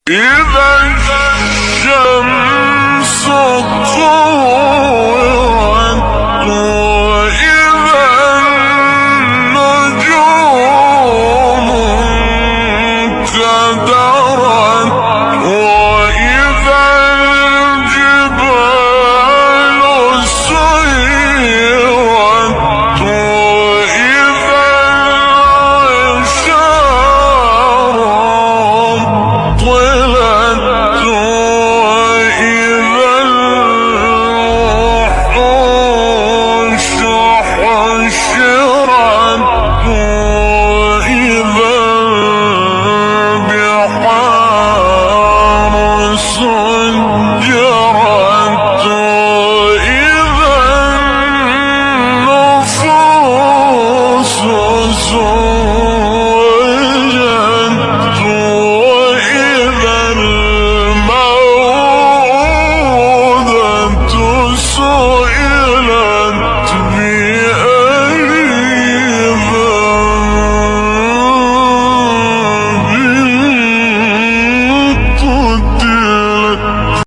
إذا الشمس كورت وإذا النجوم انكدرت وإذا الجبال سيرت وإذا العشار طلت وإذا الوحوش حشرت وإذا البحار سجرت